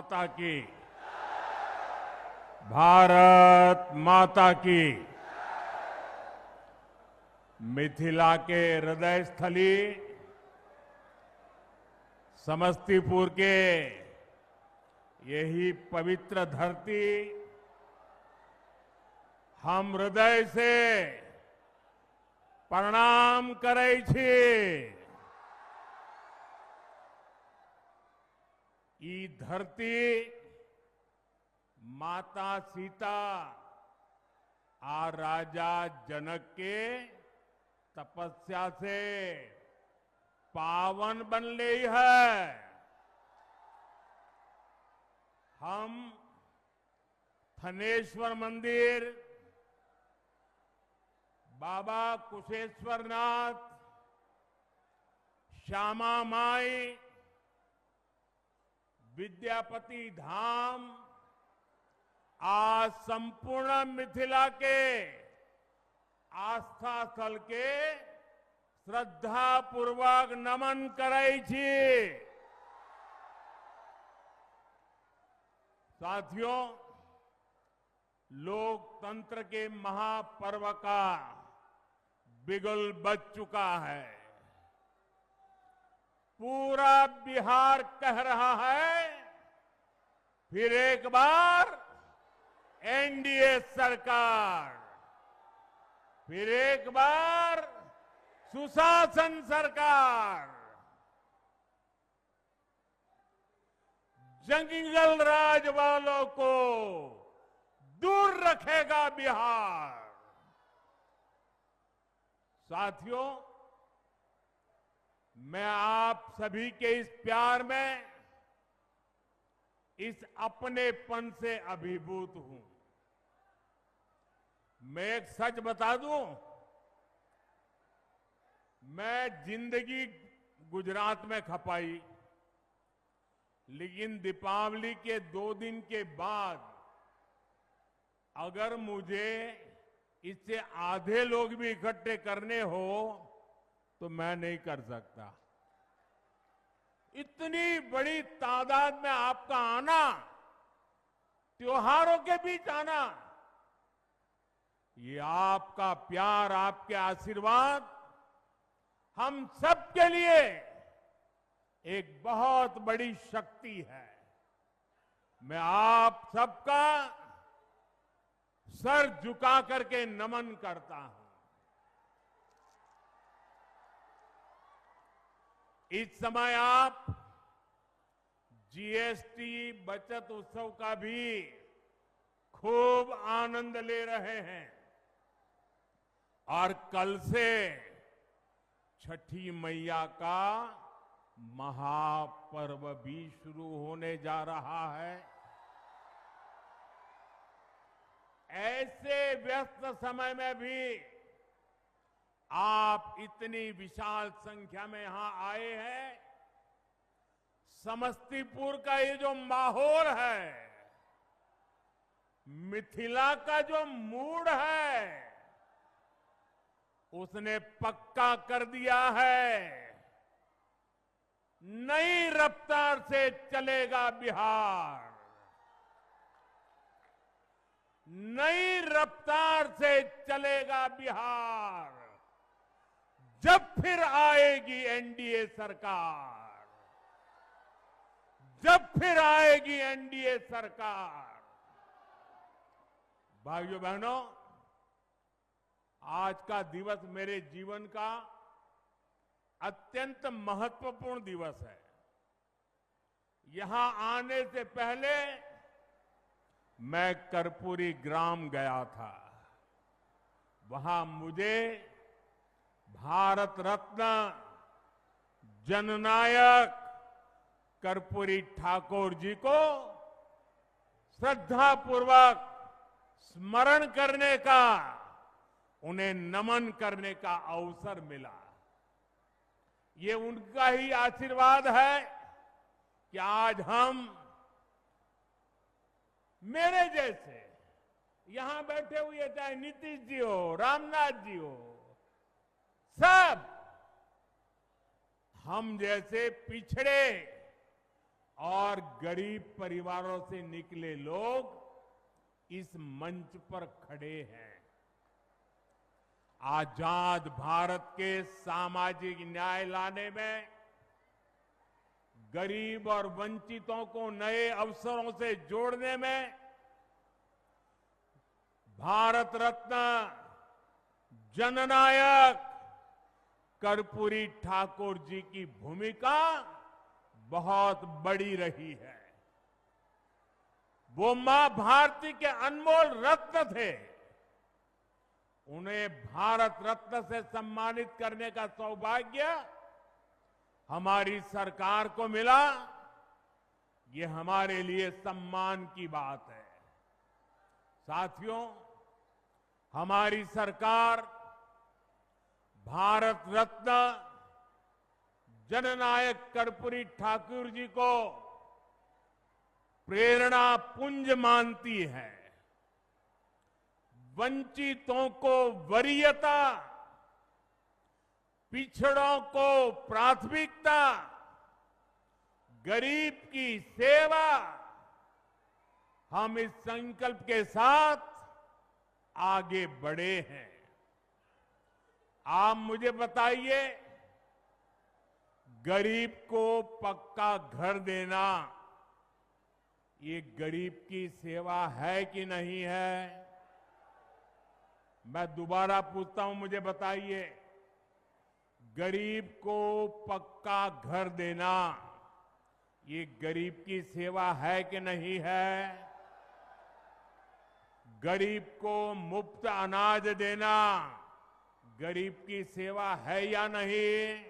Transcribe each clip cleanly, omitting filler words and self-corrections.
माता की, भारत माता की। मिथिला के हृदय स्थली समस्तीपुर के यही पवित्र धरती हम हृदय से प्रणाम करै छी। ई धरती माता सीता आ राजा जनक के तपस्या से पावन बनले है। हम थनेश्वर मंदिर, बाबा कुशेश्वरनाथ, श्यामा माई, विद्यापति धाम आज संपूर्ण मिथिला के आस्था स्थल के श्रद्धा पूर्वक नमन करै छी। साथियों, लोकतंत्र के महापर्व का बिगुल बज चुका है। पूरा बिहार कह रहा है, फिर एक बार एनडीए सरकार, फिर एक बार सुशासन सरकार। जंगल राज वालों को दूर रखेगा बिहार। साथियों, मैं आप सभी के इस प्यार में, इस अपनेपन से अभिभूत हूं। मैं एक सच बता दूं, मैं जिंदगी गुजरात में खपाई, लेकिन दीपावली के 2 दिन के बाद अगर मुझे इससे आधे लोग भी इकट्ठे करने हो तो मैं नहीं कर सकता। इतनी बड़ी तादाद में आपका आना, त्योहारों के बीच आना, ये आपका प्यार, आपके आशीर्वाद हम सबके लिए एक बहुत बड़ी शक्ति है। मैं आप सबका सर झुका करके नमन करता हूं। इस समय आप जीएसटी बचत उत्सव का भी खूब आनंद ले रहे हैं और कल से छठी मैया का महापर्व भी शुरू होने जा रहा है। ऐसे व्यस्त समय में भी आप इतनी विशाल संख्या में यहां आए हैं। समस्तीपुर का ये जो माहौल है, मिथिला का जो मूड है, उसने पक्का कर दिया है, नई रफ्तार से चलेगा बिहार, नई रफ्तार से चलेगा बिहार। जब फिर आएगी एनडीए सरकार, जब फिर आएगी एनडीए सरकार। भाइयों बहनों, आज का दिवस मेरे जीवन का अत्यंत महत्वपूर्ण दिवस है। यहां आने से पहले मैं कर्पूरी ग्राम गया था। वहां मुझे भारत रत्न जननायक कर्पूरी ठाकुर जी को श्रद्धापूर्वक स्मरण करने का, उन्हें नमन करने का अवसर मिला। ये उनका ही आशीर्वाद है कि आज हम, मेरे जैसे यहां बैठे हुए, चाहे नीतीश जी हो, रामनाथ जी हो, सब हम जैसे पिछड़े और गरीब परिवारों से निकले लोग इस मंच पर खड़े हैं। आजाद भारत के सामाजिक न्याय लाने में, गरीब और वंचितों को नए अवसरों से जोड़ने में भारत रत्न जननायक कर्पूरी ठाकुर जी की भूमिका बहुत बड़ी रही है। वो मां भारती के अनमोल रत्न थे। उन्हें भारत रत्न से सम्मानित करने का सौभाग्य हमारी सरकार को मिला। ये हमारे लिए सम्मान की बात है। साथियों, हमारी सरकार भारत रत्न जननायक कर्पूरी ठाकुर जी को प्रेरणा पुंज मानती है। वंचितों को वरीयता, पिछड़ों को प्राथमिकता, गरीब की सेवा, हम इस संकल्प के साथ आगे बढ़े हैं। आप मुझे बताइए, गरीब को पक्का घर देना ये गरीब की सेवा है कि नहीं है? मैं दोबारा पूछता हूं, मुझे बताइए, गरीब को पक्का घर देना ये गरीब की सेवा है कि नहीं है? गरीब को मुफ्त अनाज देना गरीब की सेवा है या नहीं?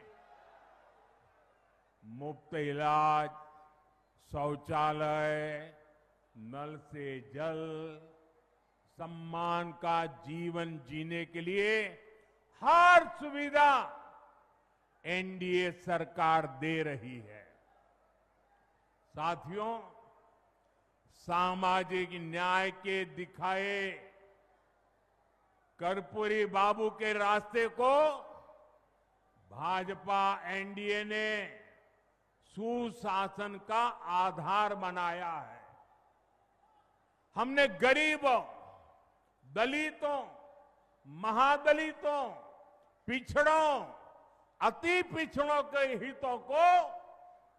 मुफ्त इलाज, शौचालय, नल से जल, सम्मान का जीवन जीने के लिए हर सुविधा एनडीए सरकार दे रही है। साथियों, सामाजिक न्याय के दिखाए कर्पूरी बाबू के रास्ते को भाजपा एनडीए ने सुशासन का आधार बनाया है। हमने गरीबों, दलितों, महादलितों, पिछड़ों, अति पिछड़ों के हितों को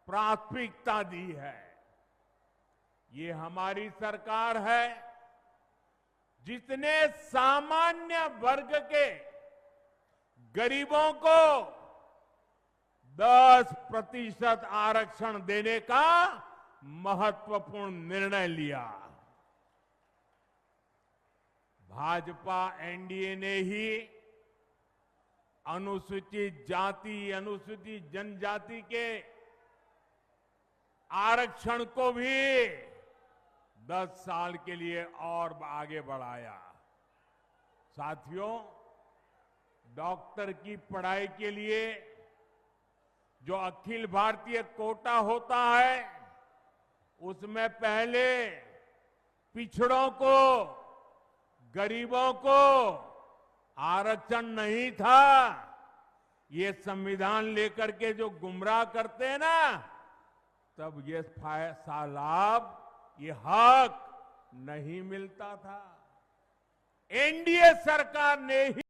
प्राथमिकता दी है। ये हमारी सरकार है जिसने सामान्य वर्ग के गरीबों को 10% आरक्षण देने का महत्वपूर्ण निर्णय लिया। भाजपा एनडीए ने ही अनुसूचित जाति, अनुसूचित जनजाति के आरक्षण को भी 10 साल के लिए और आगे बढ़ाया। साथियों, डॉक्टर की पढ़ाई के लिए जो अखिल भारतीय कोटा होता है, उसमें पहले पिछड़ों को, गरीबों को आरक्षण नहीं था। ये संविधान लेकर के जो गुमराह करते हैं ना, तब ये लाभ, ये हक नहीं मिलता था। एनडीए सरकार ने ही